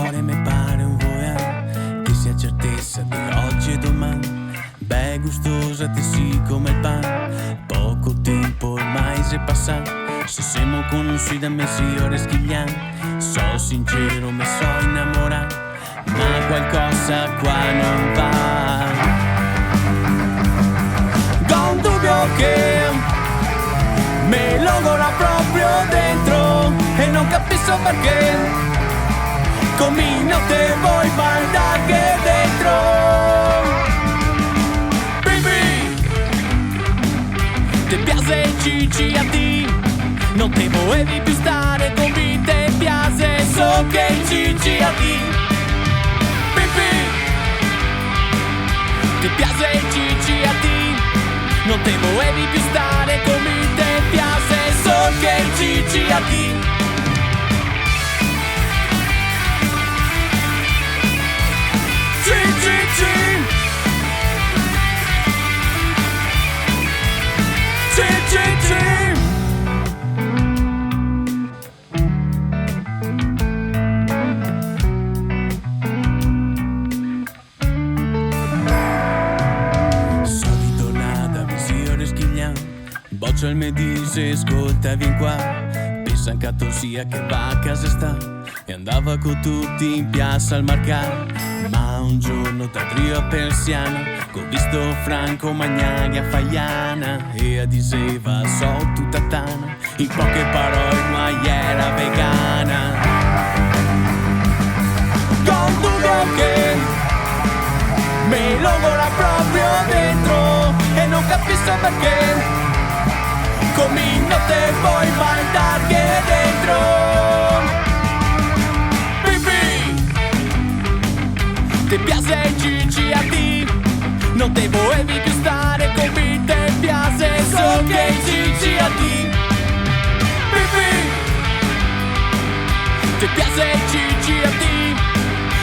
cuore mi pare un voyage che sia certezza di oggi e domani. Beh, gustosa te sì come il pan. Poco tempo ormai si è passato. Se siamo conosciuti da mesi ore schigliamo. So sincero, mi so innamorato, ma qualcosa qua non va. Ho un dubbio che me logora proprio dentro e non capisco perché. Come non te vuoi guardare dentro. Baby, ti piace il CCAD, non te volevi più stare con me, te piace so che il CCAD. Baby, ti piace il CCAD, non te volevi più stare con me, te piace so che il CCAD. Boccia mi dice ascolta vien qua, pensa anche a Tosia che va a casa sta. E andava con tutti in piazza al marcare. Ma un giorno da trio persiano ho visto Franco Magnani a Faiana e a diceva so tutta tana, in poche parole ma era vegana. Con dubbio che me logora proprio dentro e non capisco perché. Come non te vuoi guardare dentro. Baby, ti piace il CCAD, non te volevi più stare con me, te piace so che il CCAD. Baby, ti piace il CCAD,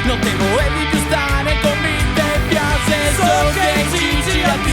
non te volevi più stare con me, te piace so che il CCAD.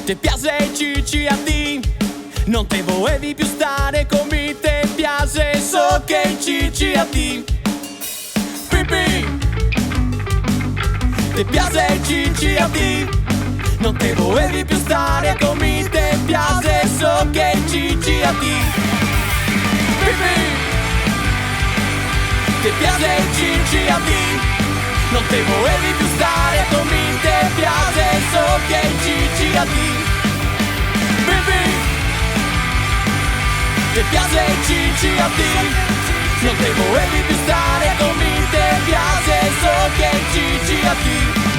Ti piace il CCAD, non te volevi più stare con me, te piace so che il CCAD. Baby, ti piace il CCAD, non te volevi più stare con me, te piace so che il CCAD. Baby, ti piace il CCAD, non te volevi più stare con me, te piace so che il CCAD. Baby, ti piace il CCAD, non te volevi più stare con me, te piace so che il CCAD.